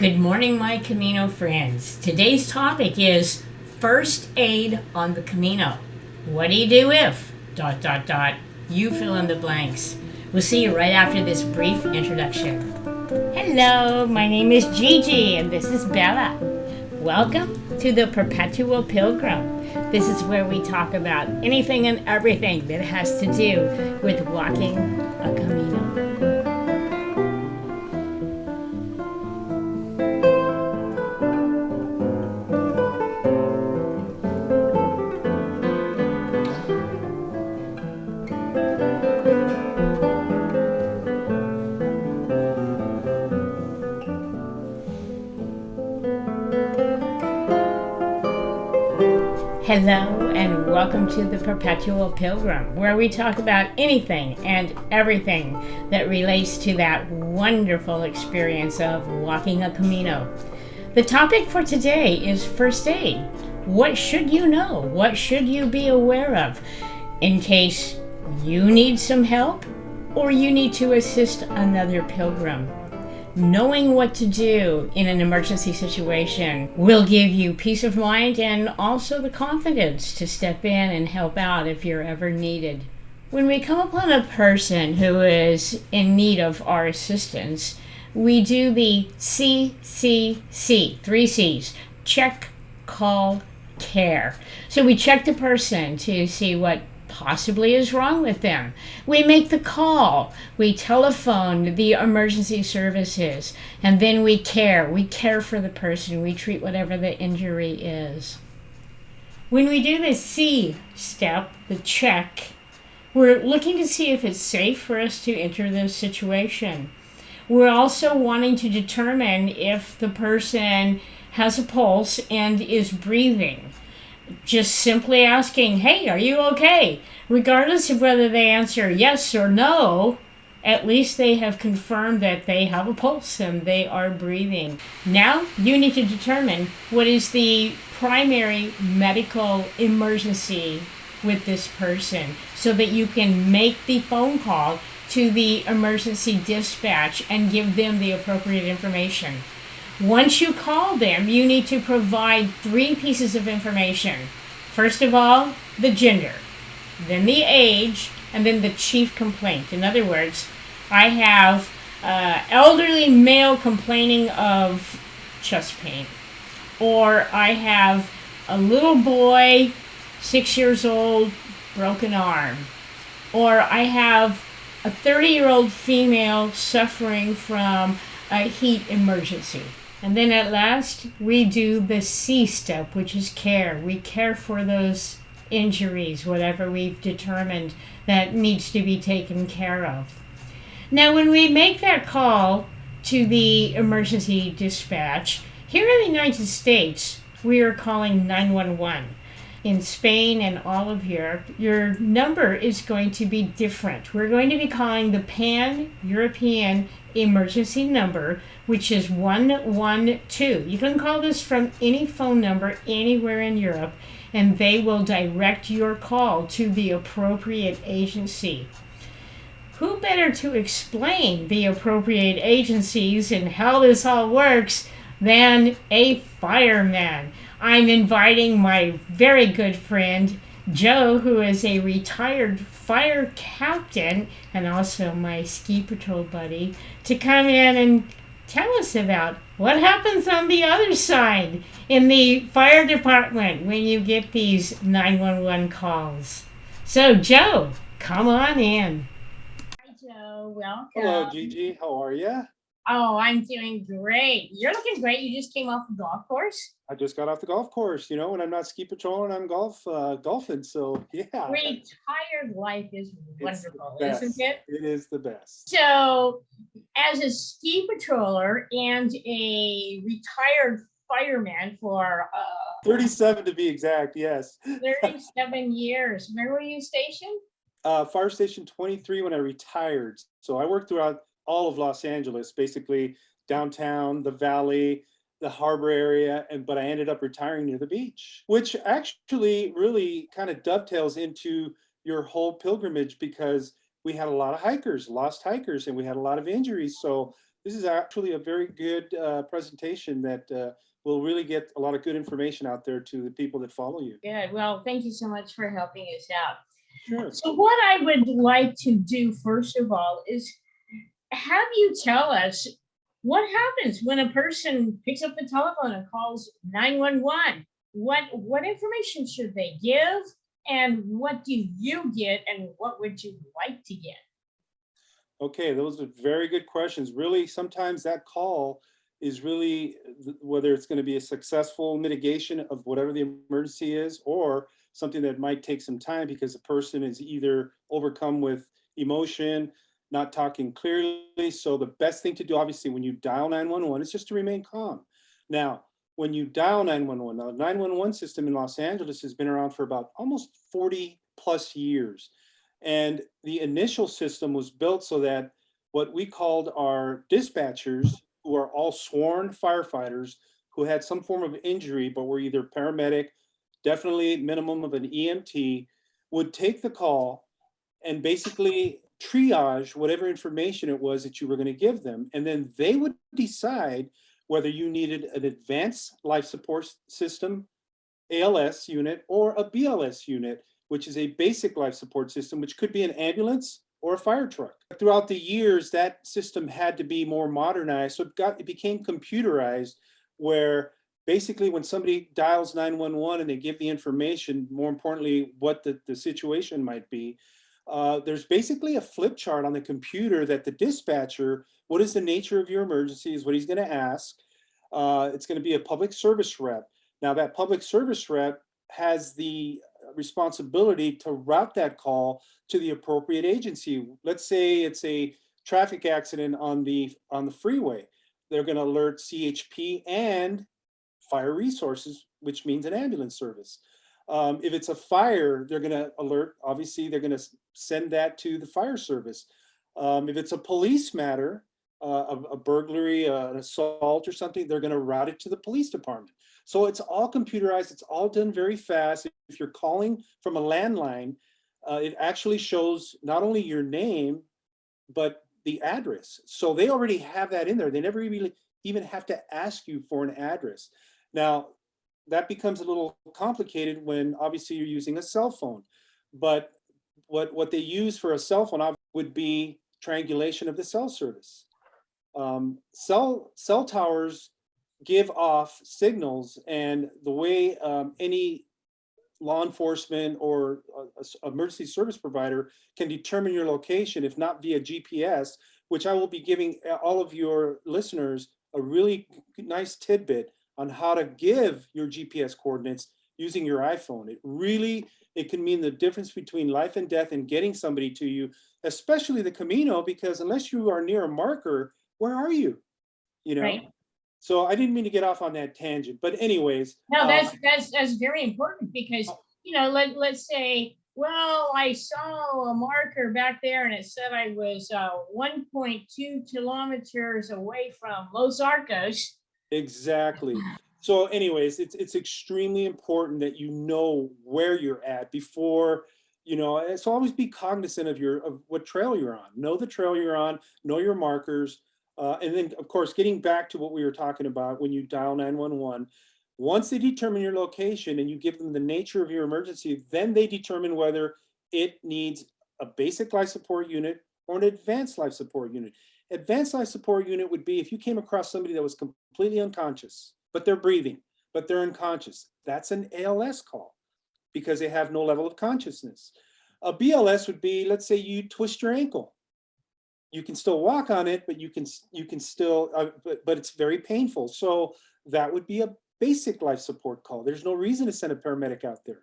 Good morning, my Camino friends. Today's topic is first aid on the Camino. What do you do if? You fill in the blanks. We'll see you right after this brief introduction. Hello, my name is Gigi and this is Bella. Welcome to the Perpetual Pilgrim. This is where we talk about anything and everything that has to do with walking a Camino. Hello and welcome to the Perpetual Pilgrim, where we talk about anything and everything that relates to that wonderful experience of walking a Camino. The topic for today is first aid. What should you know? What should you be aware of in case you need some help or you need to assist another pilgrim? Knowing what to do in an emergency situation will give you peace of mind and also the confidence to step in and help out if you're ever needed. When we come upon a person who is in need of our assistance, we do the CCC, 3 C's, check, call, care. So we check the person to see what possibly is wrong with them. We make the call. We telephone the emergency services, and then we care. We care for the person. We treat whatever the injury is. When we do the C step, the check, we're looking to see if it's safe for us to enter this situation. We're also wanting to determine if the person has a pulse and is breathing. Just simply asking, hey, are you okay? Regardless of whether they answer yes or no, at least they have confirmed that they have a pulse and they are breathing. Now you need to determine what is the primary medical emergency with this person so that you can make the phone call to the emergency dispatch and give them the appropriate information. Once you call them, you need to provide 3 pieces of information. First of all, the gender, then the age, and then the chief complaint. In other words, I have elderly male complaining of chest pain, or I have a little boy, 6 years old, broken arm, or I have a 30-year-old female suffering from a heat emergency. And then at last, we do the C step, which is care. We care for those injuries, whatever we've determined that needs to be taken care of. Now, when we make that call to the emergency dispatch, here in the United States, we are calling 911. In Spain and all of Europe, your number is going to be different. We're going to be calling the Pan-European emergency number, which is 112. You can call this from any phone number anywhere in Europe, and they will direct your call to the appropriate agency. Who better to explain the appropriate agencies and how this all works than a fireman? I'm inviting my very good friend, Joe, who is a retired fire captain and also my ski patrol buddy, to come in and tell us about what happens on the other side in the fire department when you get these 911 calls. So, Joe, come on in. Hi, Joe. Welcome. Hello, Gigi. How are you? Oh, I'm doing great. You're looking great. You just came off the golf course. I just got off the golf course. When I'm not ski patrolling, I'm golfing. So yeah, Retired life is it's the wonderful, best. isn't it? It is the best. So, as a ski patroller and a retired fireman for 37 to be exact. Yes. 37 years, where were you stationed? Fire Station 23 when I retired. So I worked throughout all of Los Angeles, basically downtown, the valley, the harbor area, but I ended up retiring near the beach, which actually really kind of dovetails into your whole pilgrimage because we had a lot of hikers, lost hikers, and we had a lot of injuries. So This is actually a very good presentation that will really get a lot of good information out there to the people that follow you. Good. Well, thank you so much for helping us out. Sure. So, what I would like to do first of all is have you tell us what happens when a person picks up the telephone and calls 911. What information should they give, and what do you get, and what would you like to get? Okay, those are very good questions. Really, sometimes that call is really whether it's going to be a successful mitigation of whatever the emergency is, or something that might take some time because the person is either overcome with emotion, not talking clearly. So the best thing to do, obviously, when you dial 911 is just to remain calm. Now, when you dial 911, the 911 system in Los Angeles has been around for about almost 40 plus years. And the initial system was built so that what we called our dispatchers, who are all sworn firefighters who had some form of injury, but were either paramedic, definitely minimum of an EMT, would take the call and basically triage whatever information it was that you were going to give them. And then they would decide whether you needed an advanced life support system, ALS unit, or a BLS unit, which is a basic life support system, which could be an ambulance or a fire truck. Throughout the years, that system had to be more modernized. So it became computerized, where basically when somebody dials 911 and they give the information, more importantly, what the situation might be, there's basically a flip chart on the computer that the dispatcher, what is the nature of your emergency, is what he's going to ask. It's going to be a public service rep. Now, that public service rep has the responsibility to route that call to the appropriate agency. Let's say it's a traffic accident on the freeway. They're going to alert CHP and fire resources, which means an ambulance service. If it's a fire, they're going to alert, obviously, they're going to send that to the fire service. If it's a police matter, a burglary, an assault or something, they're going to route it to the police department. So it's all computerized. It's all done very fast. If you're calling from a landline, it actually shows not only your name, but the address. So they already have that in there. They never really even have to ask you for an address. Now, that becomes a little complicated when obviously you're using a cell phone. But what they use for a cell phone would be triangulation of the cell service. Cell towers give off signals, and the way any law enforcement or emergency service provider can determine your location, if not via GPS, which I will be giving all of your listeners a really nice tidbit on how to give your GPS coordinates using your iPhone. It can mean the difference between life and death in getting somebody to you, especially the Camino, because unless you are near a marker, where are you? You know? Right. So I didn't mean to get off on that tangent, but anyways. No, that's very important because let's say, well, I saw a marker back there and it said I was 1.2 kilometers away from Los Arcos. Exactly. So anyways, it's extremely important that you know where you're at before, so always be cognizant of what trail you're on. Know the trail you're on, know your markers. And then, of course, getting back to what we were talking about when you dial 911, once they determine your location and you give them the nature of your emergency, then they determine whether it needs a basic life support unit or an advanced life support unit. Advanced life support unit would be if you came across somebody that was completely unconscious, but they're breathing, but they're unconscious. That's an ALS call because they have no level of consciousness. A BLS would be, let's say you twist your ankle. You can still walk on it, but you can still, but it's very painful. So that would be a basic life support call. There's no reason to send a paramedic out there.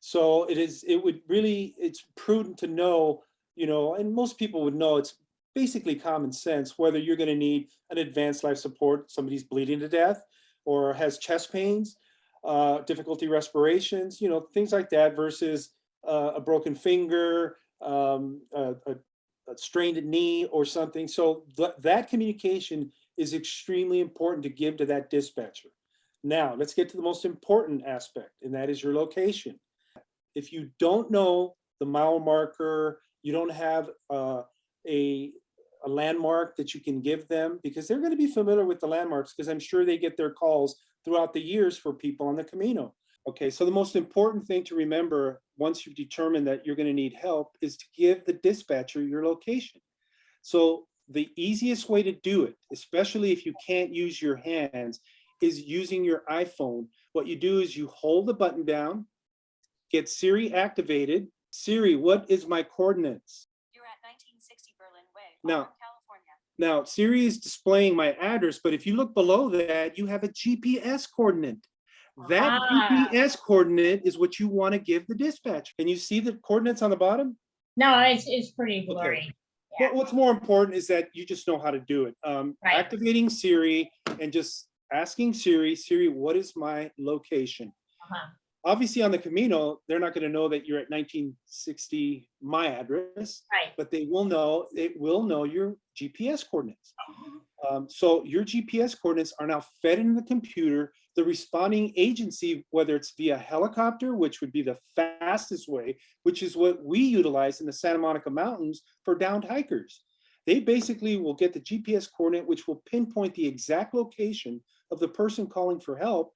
So it's prudent to know, and most people would know, it's basically common sense whether you're going to need an advanced life support, somebody's bleeding to death or has chest pains, difficulty respirations, things like that, versus a broken finger, a strained knee or something. So that communication is extremely important to give to that dispatcher. Now, let's get to the most important aspect, and that is your location. If you don't know the mile marker, you don't have a a landmark that you can give them, because they're going to be familiar with the landmarks, because I'm sure they get their calls throughout the years for people on the Camino. Okay, so the most important thing to remember once you've determined that you're going to need help is to give the dispatcher your location. So the easiest way to do it, especially if you can't use your hands, is using your iPhone. What you do is you hold the button down, get Siri activated. Siri, what is my coordinates? You're at 1960 Berlin Way, Now, California. Now, Siri is displaying my address, but if you look below that, you have a GPS coordinate. That GPS coordinate is what you want to give the dispatcher. Can you see the coordinates on the bottom? No, it's pretty blurry. Okay. Yeah. But what's more important is that you just know how to do it. Right. Activating Siri and just asking Siri, what is my location? Obviously on the Camino, they're not going to know that you're at 1960 my address, Right. but it will know your GPS coordinates. So your GPS coordinates are now fed into the computer. The responding agency, whether it's via helicopter, which would be the fastest way, which is what we utilize in the Santa Monica Mountains for downed hikers. They basically will get the GPS coordinate, which will pinpoint the exact location of the person calling for help.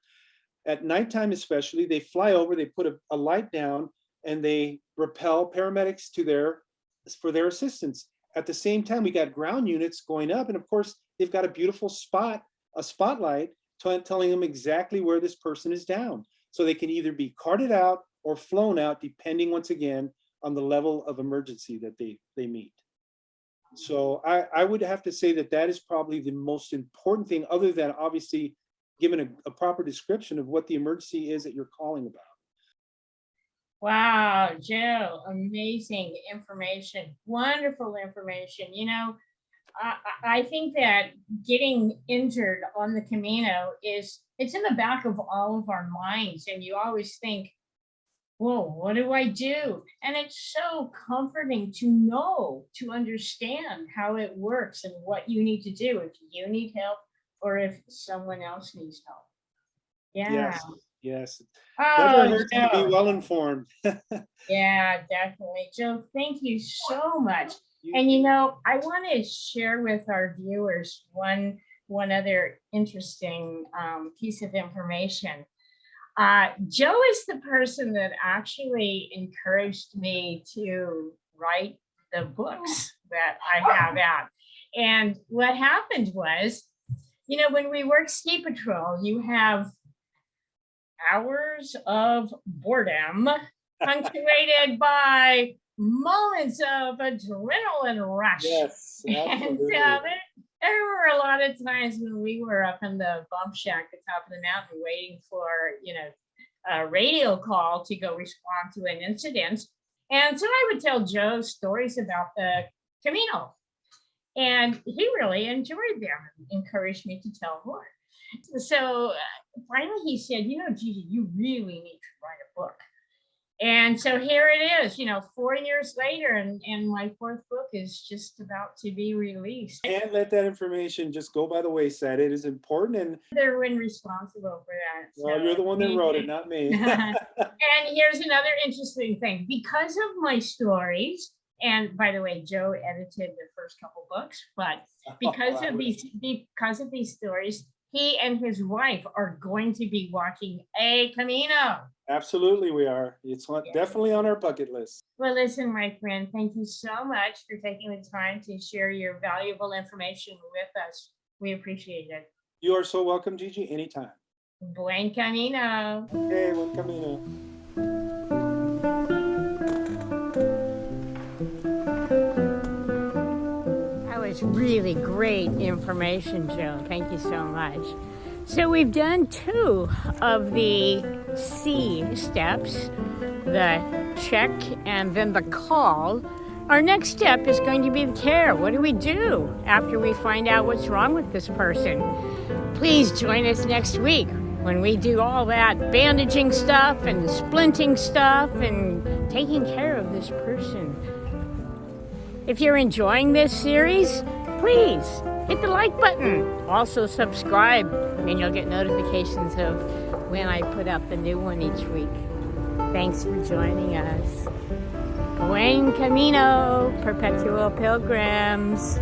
At nighttime especially, they fly over, they put a light down, and they rappel paramedics for their assistance. At the same time, we got ground units going up, and of course, they've got a beautiful spotlight telling them exactly where this person is down. So they can either be carted out or flown out, depending, once again, on the level of emergency that they meet. So I would have to say that is probably the most important thing, other than obviously giving a proper description of what the emergency is that you're calling about. Wow, Joe, amazing information, wonderful information. I think that getting injured on the Camino it's in the back of all of our minds, and you always think, whoa, what do I do? And it's so comforting to know, to understand how it works and what you need to do if you need help or if someone else needs help. Yeah. Yes. Oh, never hurts to Joe. be well informed. Yeah, definitely. Joe, thank you so much. And I want to share with our viewers one other interesting piece of information. Joe is the person that actually encouraged me to write the books that I have out. And what happened was, when we work ski patrol, you have hours of boredom punctuated by moments of adrenaline rush. Yes, absolutely. And there were a lot of times when we were up in the bump shack at the top of the mountain waiting for, a radio call to go respond to an incident. And so I would tell Joe stories about the Camino. And he really enjoyed them and encouraged me to tell more. So finally he said, Gigi, you really need to write a book. And so here it is, 4 years later, and my fourth book is just about to be released. Can't let that information just go by the wayside. It is important, and they're responsible for that. Well, you're the one that wrote it, not me. And here's another interesting thing. Because of my stories, and by the way, Joe edited the first couple books, but because of these stories, he and his wife are going to be walking a Camino. Absolutely, we are. It's definitely on our bucket list. Well, listen, my friend, thank you so much for taking the time to share your valuable information with us. We appreciate it. You are so welcome, Gigi, anytime. Buen Camino. Okay, buen Camino. That was really great information, Joe. Thank you so much. So we've done 2 of the C steps, the check and then the call. Our next step is going to be the care. What do we do after we find out what's wrong with this person? Please join us next week when we do all that bandaging stuff and splinting stuff and taking care of this person. If you're enjoying this series, please hit the like button. Also subscribe, and you'll get notifications of when I put up the new one each week. Thanks for joining us. Buen Camino, Perpetual Pilgrims.